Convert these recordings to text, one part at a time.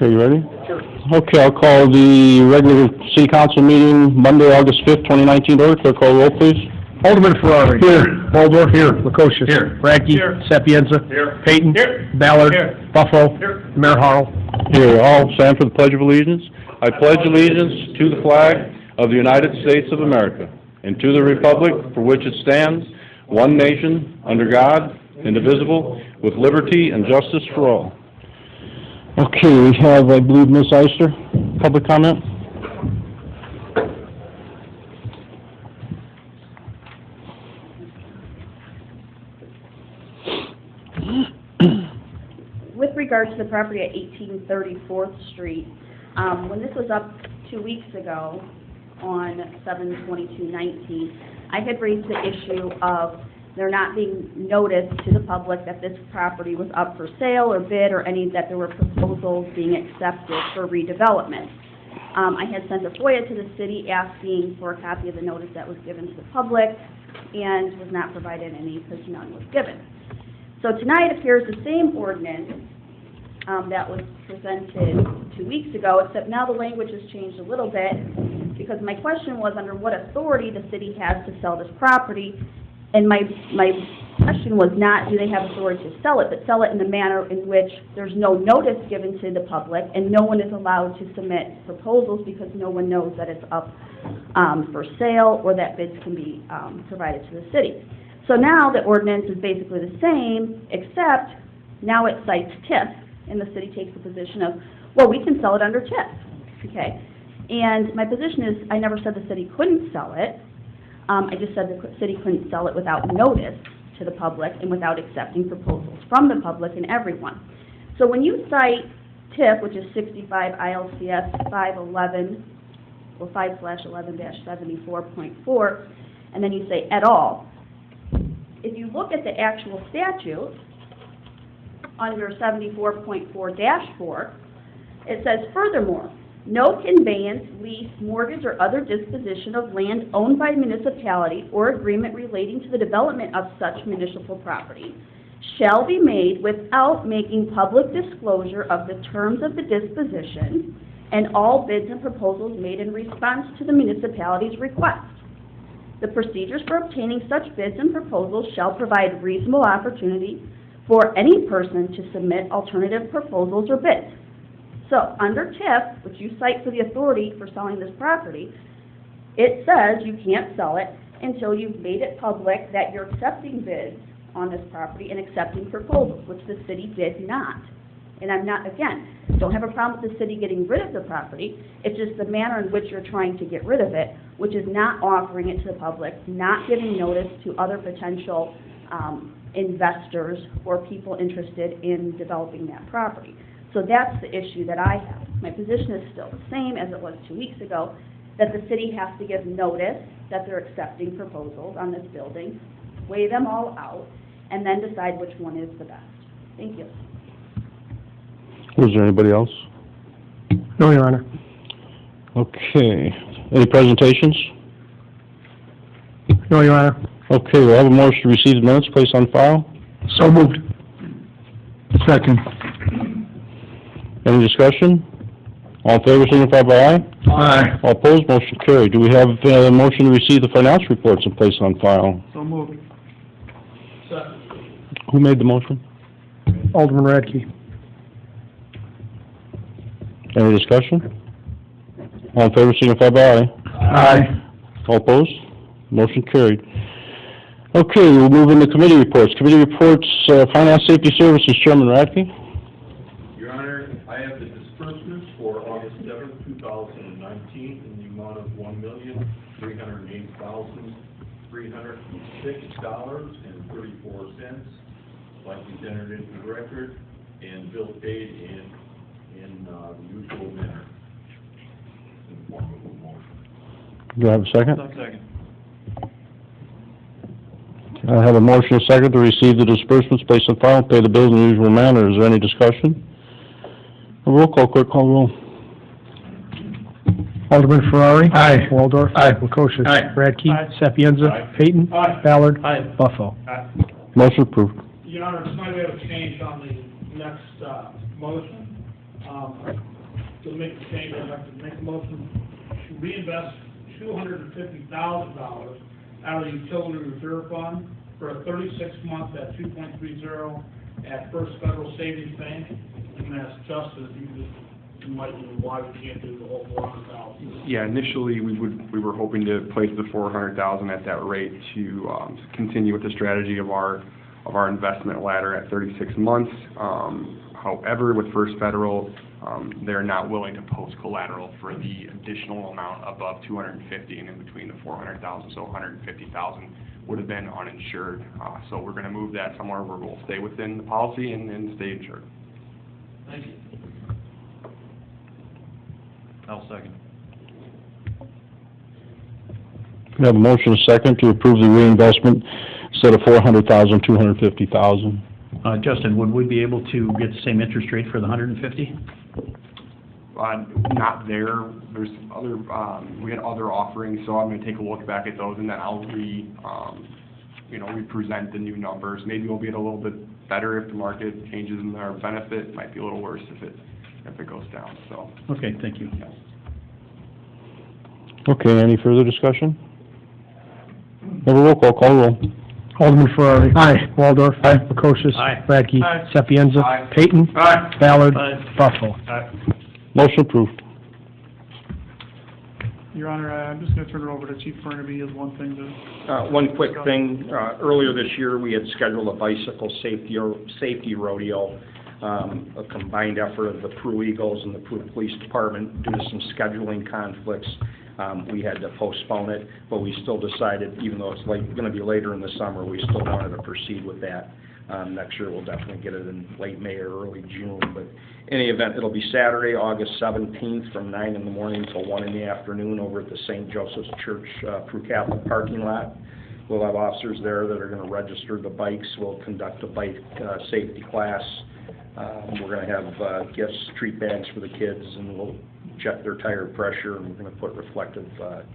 Okay, you ready? Sure. Okay, I'll call the regular city council meeting Monday, August 5th, 2019 order. Clerk, call the roll, please. Alderman Ferrari. Here. Waldorf. Here. Lukosius. Here. Radke. Here. Sapienza. Here. Payton. Here. Ballard. Here. Buffalo. Here. Mayor Harrell. Here, all stand for the Pledge of Allegiance. I pledge allegiance to the flag of the United States of America and to the republic for which it stands, one nation, under God, indivisible, with liberty and justice for all. Okay, we have, I believe, Ms. Eister, public comment. With regard to the property at 1834th Street, when this was up 2 weeks ago on 7/22/19, I had raised the issue of there not being notice to the public that this property was up for sale or bid or any that there were proposals being accepted for redevelopment. I had sent a FOIA to the city asking for a copy of the notice that was given to the public and was not provided any because none was given. So tonight appears the same ordinance that was presented 2 weeks ago, except now the language has changed a little bit because my question was under what authority the city has to sell this property. And my question was not do they have authority to sell it, but sell it in a manner in which there's no notice given to the public and no one is allowed to submit proposals because no one knows that it's up for sale or that bids can be provided to the city. So now the ordinance is basically the same, except now it cites TIF, and the city takes the position of, well, we can sell it under TIF, okay? And my position is I never said the city couldn't sell it. I just said the city couldn't sell it without notice to the public and without accepting proposals from the public and everyone. So when you cite TIF, which is 65 ILCS 511, or 5/11-74.4, and then you say et al., if you look at the actual statute, under 74.4-4, it says, furthermore, no conveyance, lease, mortgage, or other disposition of land owned by a municipality or agreement relating to the development of such municipal property shall be made without making public disclosure of the terms of the disposition and all bids and proposals made in response to the municipality's request. The procedures for obtaining such bids and proposals shall provide reasonable opportunity for any person to submit alternative proposals or bids. So under TIF, which you cite for the authority for selling this property, it says you can't sell it until you've made it public that you're accepting bids on this property and accepting proposals, which the city did not. And I'm not, again, don't have a problem with the city getting rid of the property. It's just the manner in which you're trying to get rid of it, which is not offering it to the public, not giving notice to other potential investors or people interested in developing that property. So that's the issue that I have. My position is still the same as it was 2 weeks ago, that the city has to give notice that they're accepting proposals on this building, weigh them all out, and then decide which one is the best. Thank you. Was there anybody else? No, Your Honor. Okay. Any presentations? No, Your Honor. Okay, we'll have a motion to receive the minutes, place on file. So moved. Second. Any discussion? All in favor, signify by aye. Aye. All opposed, motion carried. Do we have a motion to receive the financial reports and place on file? So moved. Second. Who made the motion? Alderman Radke. Any discussion? All in favor, signify by aye. Aye. All opposed? Motion carried. Okay, we'll move into committee reports. Committee reports, Finance Safety Services, Chairman Radke. Your Honor, I have the disbursements for August 7th, 2019 in the amount of $1,308,306.34. Like is entered into the record and bill paid in the usual manner. In the form of a motion. Do I have a second? Second. I have a motion, a second, to receive the disbursements, place on file, and pay the bills in the usual manner. Is there any discussion? A roll call, clerk, call roll. Alderman Ferrari. Aye. Waldorf. Aye. Lukosius. Aye. Radke. Aye. Sapienza. Aye. Payton. Aye. Ballard. Aye. Buffalo. Motion approved. Your Honor, tonight we have a change on the next motion. to make the change, I'd like to make a motion to reinvest $250,000 out of the utility reserve fund for a 36-month at 2.30 at First Federal Savings Bank. And that's Justin, if you just enlighten me why we can't do the whole 400,000. Yeah, initially, we were hoping to place the 400,000 at that rate to continue with the strategy of our investment ladder at 36 months. However, with First Federal, they're not willing to post collateral for the additional amount above 250 and in between the 400,000, so 150,000 would have been uninsured. So we're going to move that somewhere where we'll stay within the policy and stay insured. Thank you. I'll second. We have a motion, a second, to approve the reinvestment instead of 400,000, 250,000. Justin, would we be able to get the same interest rate for the 150? Not there. There's other, we had other offerings, so I'm going to take a look back at those, and then I'll re-present the new numbers. Maybe we'll get a little bit better if the market changes in our benefit. It might be a little worse if it goes down, so. Okay, thank you. Yes. Okay, any further discussion? Have a roll call roll. Alderman Ferrari. Aye. Waldorf. Aye. Prokosius. Aye. Radke. Aye. Sapienza. Aye. Payton. Aye. Ballard. Aye. Buffalo. Motion approved. Your Honor, I'm just going to turn it over to Chief Burnaby as one thing to... One quick thing, earlier this year, we had scheduled a bicycle safety rodeo, a combined effort of the Peru Eagles and the Peru Police Department. Due to some scheduling conflicts, we had to postpone it, but we still decided, even though it's going to be later in the summer, we still wanted to proceed with that. Next year, we'll definitely get it in late May or early June, but in any event, it'll be Saturday, August 17th, from 9 in the morning till 1 in the afternoon over at the St. Joseph's Church Peru Catholic parking lot. We'll have officers there that are going to register the bikes. We'll conduct a bike safety class. We're going to have gifts, treat bags for the kids, and we'll check their tire pressure, and we're going to put reflective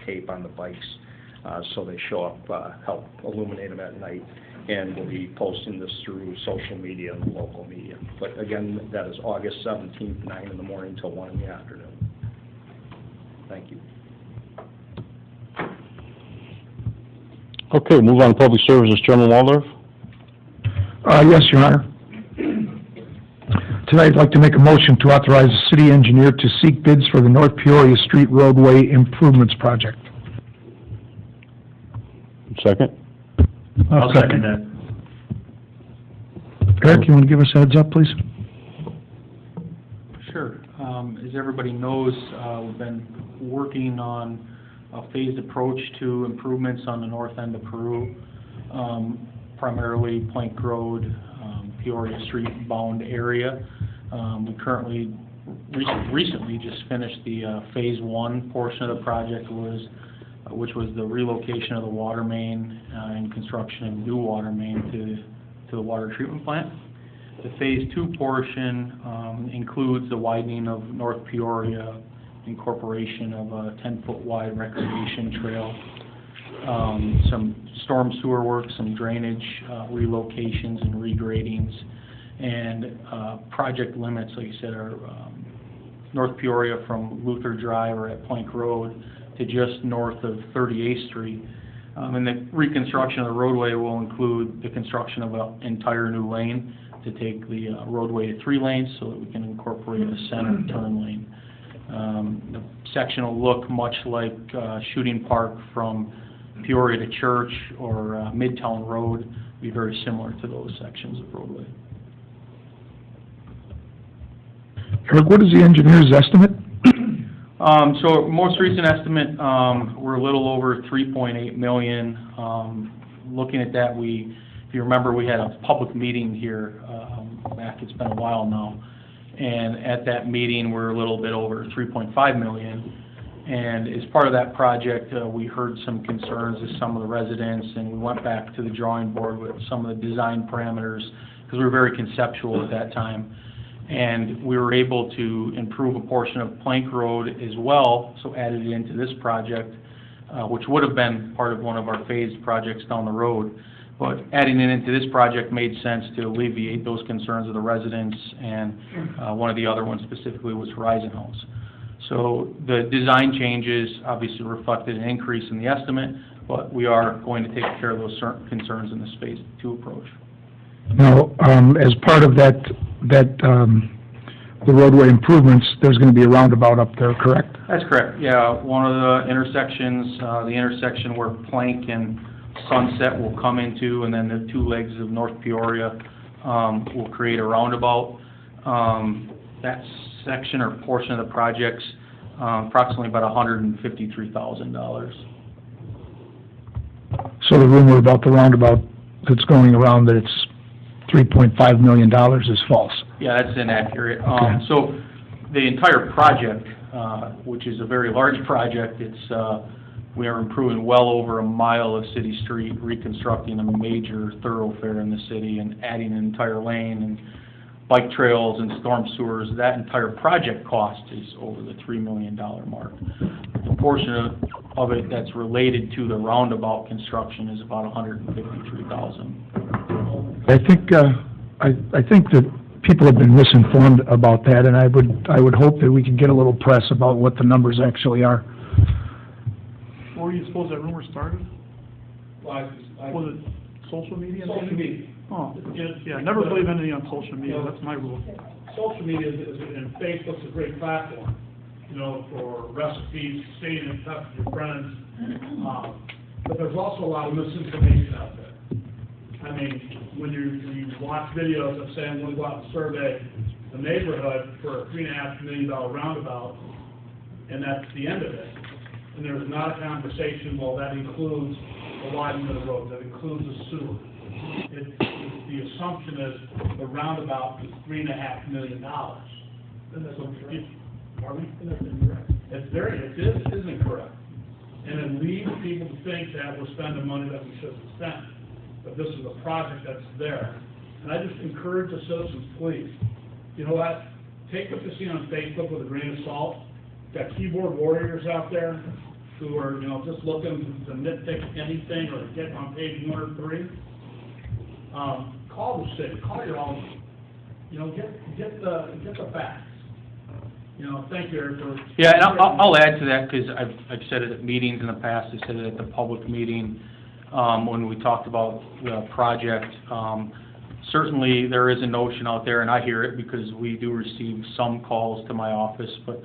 tape on the bikes so they show up, help illuminate them at night. And we'll be posting this through social media and local media. But again, that is August 17th, 9 in the morning till 1 in the afternoon. Thank you. Okay, move on to public services. Chairman Waldorf. Yes, Your Honor. Tonight, I'd like to make a motion to authorize the city engineer to seek bids for the North Peoria Street roadway improvements project. Second. I'll second that. Eric, you want to give us a heads up, please? Sure. As everybody knows, we've been working on a phased approach to improvements on the north end of Peru, primarily Plank Road, Peoria Street bound area. We currently, recently just finished the Phase 1 portion of the project, which was the relocation of the water main and construction of new water main to the water treatment plant. The Phase 2 portion includes the widening of North Peoria, incorporation of a 10-foot wide recreation trail, some storm sewer work, some drainage relocations and regradings, and project limits, like you said, are North Peoria from Luther Drive or at Plank Road to just north of 38th Street. And the reconstruction of the roadway will include the construction of an entire new lane to take the roadway to 3 lanes so that we can incorporate a center turn lane. The section will look much like Shooting Park from Peoria to Church or Midtown Road, be very similar to those sections of roadway. Eric, what is the engineer's estimate? So most recent estimate, we're a little over 3.8 million. Looking at that, if you remember, we had a public meeting here back, it's been a while now, and at that meeting, we're a little bit over 3.5 million. And as part of that project, we heard some concerns of some of the residents, and we went back to the drawing board with some of the design parameters, because we were very conceptual at that time. And we were able to improve a portion of Plank Road as well, so added it into this project, which would have been part of one of our phased projects down the road. But adding it into this project made sense to alleviate those concerns of the residents, and one of the other ones specifically was Horizon House. So the design changes obviously reflected an increase in the estimate, but we are going to take care of those certain concerns in the Phase 2 approach. Now, as part of that, the roadway improvements, there's going to be a roundabout up there, correct? That's correct, yeah. One of the intersections, the intersection where Plank and Sunset will come into, and then the two legs of North Peoria will create a roundabout. That section or portion of the project's approximately about $153,000. So the rumor about the roundabout that's going around that it's $3.5 million is false. Yeah, that's inaccurate. Okay. So the entire project, which is a very large project, we are improving well over a mile of city street, reconstructing a major thoroughfare in the city and adding an entire lane and bike trails and storm sewers. That entire project cost is over the $3 million mark. The portion of it that's related to the roundabout construction is about $153,000. I think that people have been misinformed about that, and I would hope that we can get a little press about what the numbers actually are. Where do you suppose that rumor started? Was it social media? Social media. Oh, yeah, never believe anything on social media, that's my rule. Social media and Facebook's a great platform, you know, for recipes, staying in touch with your friends. But there's also a lot of misinformation out there. I mean, when you watch videos of saying, we'll go out and survey the neighborhood for a $3.5 million roundabout, and that's the end of it. And there's not a conversation, well, that includes the widening of the road, that includes the sewer. The assumption is the roundabout is $3.5 million. And that's incorrect. Pardon me? And that's incorrect. It is incorrect. And it leads people to think that we're spending money that we shouldn't spend. But this is a project that's there. And I just encourage the citizens, please, you know what? Take what you see on Facebook with a grain of salt. Got keyboard warriors out there who are, you know, just looking to nitpick anything or get on page 1 or 3. Call the city, call your own, you know, get the facts. You know, thank you, Eric. Yeah, and I'll add to that, because I've said it at meetings in the past. I said it at the public meeting when we talked about the project. Certainly, there is a notion out there, and I hear it because we do receive some calls to my office, but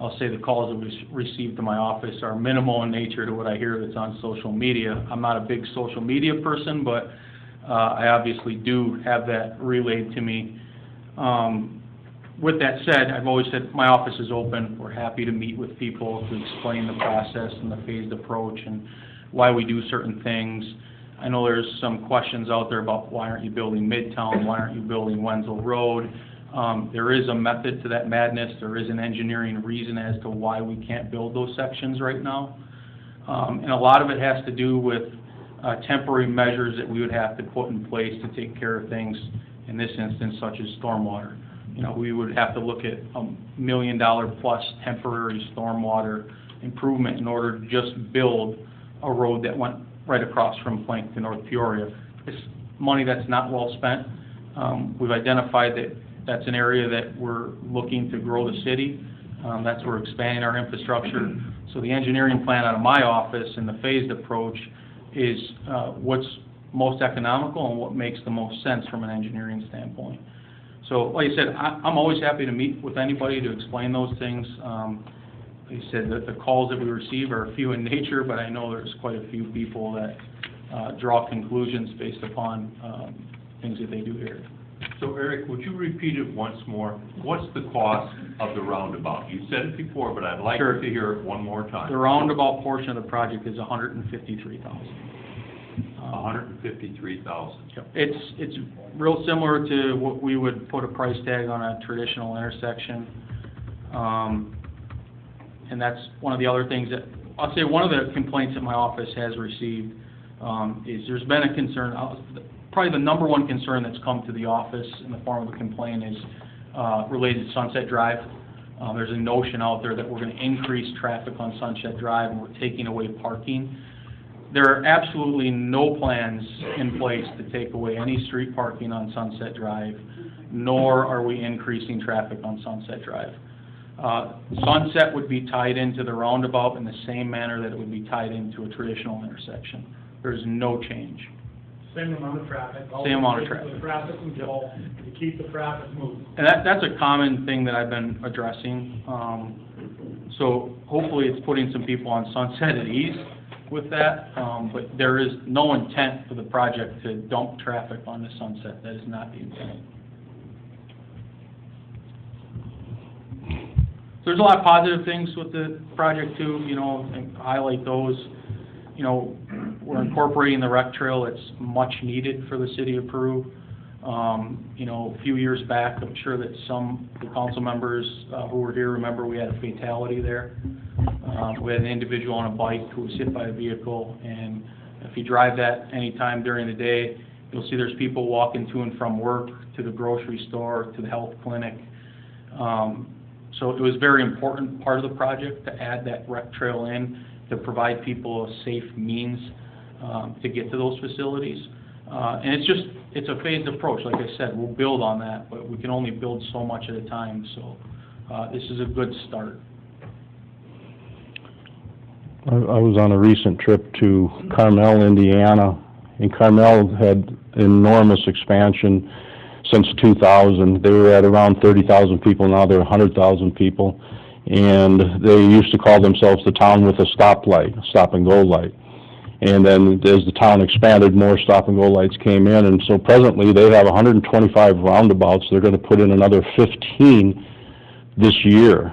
I'll say the calls that we receive to my office are minimal in nature to what I hear that's on social media. I'm not a big social media person, but I obviously do have that relayed to me. With that said, I've always said my office is open. We're happy to meet with people to explain the process and the phased approach and why we do certain things. I know there's some questions out there about why aren't you building Midtown, why aren't you building Wenzel Road? There is a method to that madness. There is an engineering reason as to why we can't build those sections right now. And a lot of it has to do with temporary measures that we would have to put in place to take care of things, in this instance, such as stormwater. You know, we would have to look at $1 million plus temporary stormwater improvement in order to just build a road that went right across from Plank to North Peoria. It's money that's not well spent. We've identified that that's an area that we're looking to grow the city. That's where we're expanding our infrastructure. So the engineering plan out of my office and the phased approach is what's most economical and what makes the most sense from an engineering standpoint. So, like I said, I'm always happy to meet with anybody to explain those things. Like I said, the calls that we receive are few in nature, but I know there's quite a few people that draw conclusions based upon things that they do hear. So Eric, would you repeat it once more? What's the cost of the roundabout? You said it before, but I'd like Sure. to hear it one more time. The roundabout portion of the project is $153,000. $153,000. Yep. It's real similar to what we would put a price tag on a traditional intersection. And that's one of the other things that, I'll say one of the complaints that my office has received is there's been a concern, probably the number one concern that's come to the office in the form of a complaint is related to Sunset Drive. There's a notion out there that we're going to increase traffic on Sunset Drive and we're taking away parking. There are absolutely no plans in place to take away any street parking on Sunset Drive, nor are we increasing traffic on Sunset Drive. Sunset would be tied into the roundabout in the same manner that it would be tied into a traditional intersection. There's no change. Same amount of traffic. Same amount of All the traffic control, to keep the traffic moving. And that's a common thing that I've been addressing. So hopefully it's putting some people on Sunset at ease with that, but there is no intent for the project to dump traffic onto Sunset. That is not the intent. There's a lot of positive things with the project too, you know, and highlight those. You know, we're incorporating the rec trail. It's much needed for the city of Peru. You know, a few years back, I'm sure that some of the council members who were here remember we had a fatality there. We had an individual on a bike who was hit by a vehicle, and if you drive that anytime during the day, you'll see there's people walking to and from work, to the grocery store, to the health clinic. So it was a very important part of the project to add that rec trail in, to provide people a safe means to get to those facilities. And it's a phased approach. Like I said, we'll build on that, but we can only build so much at a time, so this is a good start. I was on a recent trip to Carmel, Indiana, and Carmel had enormous expansion since 2000. They were at around 30,000 people, now they're 100,000 people, and they used to call themselves the town with a stoplight, stop and go light. And then as the town expanded, more stop and go lights came in, and so presently they have 125 roundabouts. They're going to put in another 15 this year.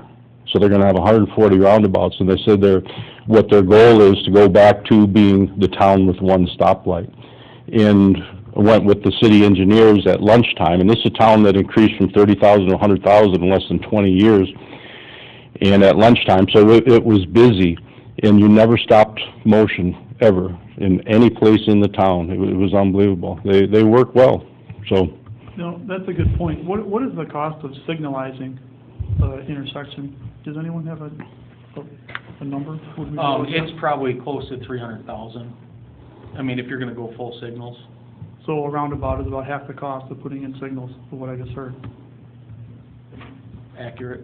So they're going to have 140 roundabouts, and they said what their goal is to go back to being the town with one stoplight. And I went with the city engineers at lunchtime, and this is a town that increased from 30,000 to 100,000 in less than 20 years, and at lunchtime, so it was busy, and you never stopped motion, ever, in any place in the town. It was unbelievable. They work well, so. No, that's a good point. What is the cost of signalizing the intersection? Does anyone have a number? It's probably close to 300,000. I mean, if you're going to go full signals. So a roundabout is about half the cost of putting in signals, for what I just heard. Accurate.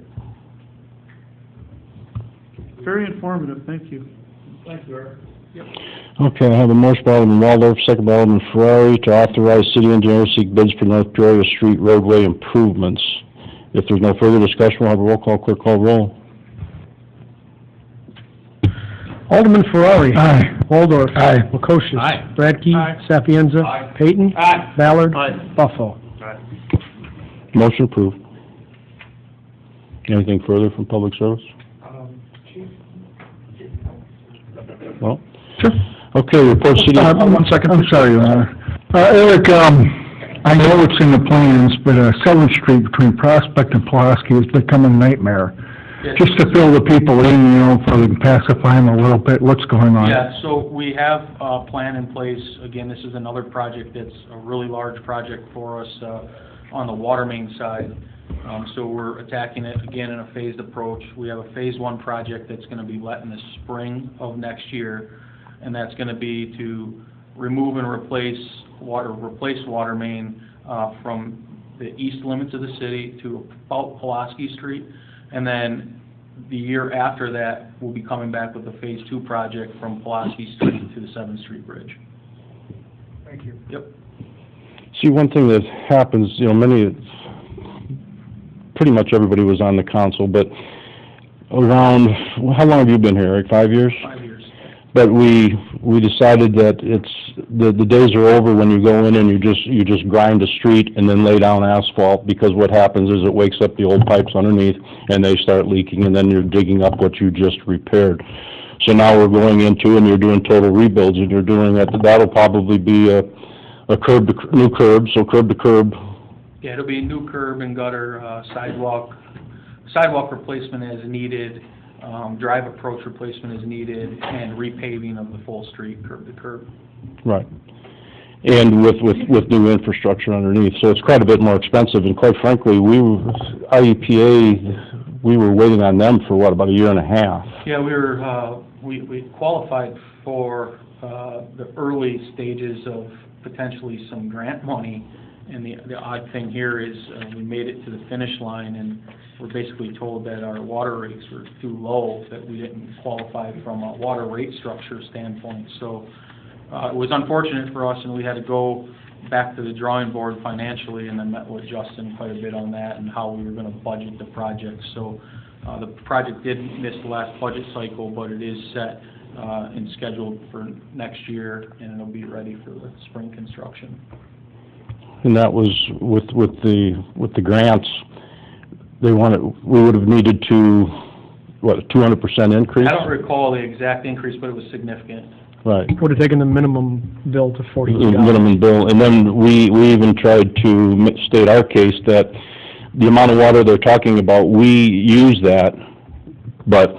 Very informative, thank you. Thank you, Eric. Yep. Okay, I have a motion by Alderman Waldorf, second by Alderman Ferrari, to authorize city engineer to seek bids for North Peoria Street roadway improvements. If there's no further discussion, we'll have a roll call. Clerk call roll. Alderman Ferrari. Aye. Waldorf. Aye. Lukosius. Aye. Radke. Aye. Sapienza. Aye. Payton. Aye. Ballard. Aye. Buffalo. Motion approved. Anything further from public service? Well, Sure. okay, report city. 1 second. I'm sorry, Your Honor. Eric, I know it's in the plans, but 7th Street between Prospect and Pulaski has become a nightmare. Yes. Just to fill the people in, you know, so they can pacify them a little bit. What's going on? Yeah, so we have a plan in place. Again, this is another project that's a really large project for us on the water main side. So we're attacking it again in a phased approach. We have a phase 1 project that's going to be let in the spring of next year, and that's going to be to remove and replace water main from the east limits of the city to about Pulaski Street, and then the year after that, we'll be coming back with a phase 2 project from Pulaski Street to the 7th Street Bridge. Thank you. Yep. See, one thing that happens, you know, pretty much everybody was on the council, but around, how long have you been here, Eric, 5 years? 5 years. But we decided that the days are over when you go in and you just grind a street and then lay down asphalt, because what happens is it wakes up the old pipes underneath and they start leaking, and then you're digging up what you just repaired. So now we're going into, and you're doing total rebuilds, and you're doing that'll probably be a new curb, so curb to curb. Yeah, it'll be a new curb and gutter, sidewalk replacement as needed, drive approach replacement as needed, and repaving of the full street, curb to curb. Right. And with new infrastructure underneath. So it's quite a bit more expensive, and quite frankly, IEPA, we were waiting on them for about a year and a half. Yeah, we qualified for the early stages of potentially some grant money, And the odd thing here is, we made it to the finish line, and we're basically told that our water rates were too low, that we didn't qualify from a water rate structure standpoint. So, it was unfortunate for us, and we had to go back to the drawing board financially, and then met with Justin quite a bit on that and how we were gonna budget the project. So, the project did miss the last budget cycle, but it is set, and scheduled for next year, and it'll be ready for the spring construction. And that was with the grants, we would have needed to, what, a 200% increase? I don't recall the exact increase, but it was significant. Right. Would have taken the minimum bill to The $42. minimum bill, and then we even tried to state our case that the amount of water they're talking about, we use that, but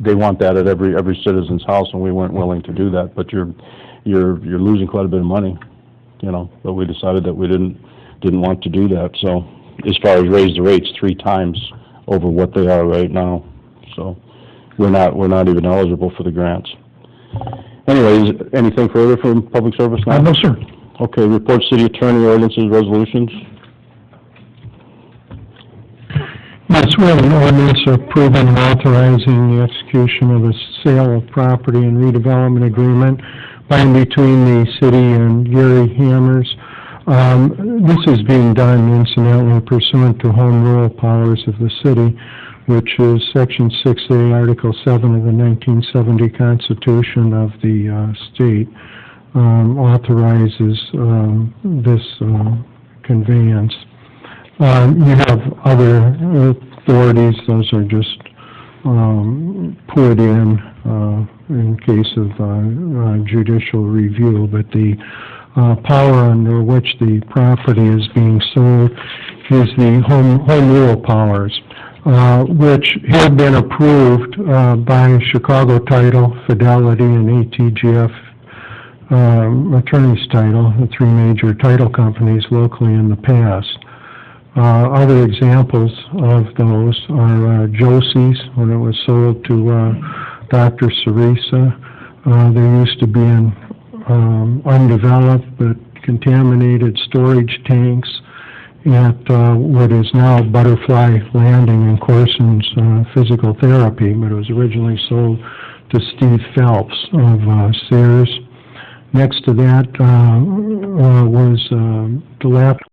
they want that at every citizen's house, and we weren't willing to do that. But you're losing quite a bit of money, you know. But we decided that we didn't want to do that. So, as far as raise the rates 3 times over what they are right now, so we're not even eligible for the grants. Anyways, anything further from public service now? No, sir. Okay, report city attorney ordinances, resolutions. Yes, we have an ordinance approving and authorizing the execution of a sale of property and redevelopment agreement by and between the city and Gary Hammers. This is being done incidentally pursuant to home rule powers of the city, which is Section 6A, Article 7 of the 1970 Constitution of the state, authorizes this conveyance. You have other authorities, those are just put in case of judicial review, but the power under which the property is being sold is the home rule powers, which have been approved by Chicago Title, Fidelity, and ATGF Attorney's Title, the 3 major title companies locally in the past. Other examples of those are Josie's, when it was sold to Dr. Cerisa. There used to be an undeveloped but contaminated storage tanks at what is now Butterfly Landing in Corson's Physical Therapy, but it was originally sold to Steve Phelps of Sears. Next to that was dilapidated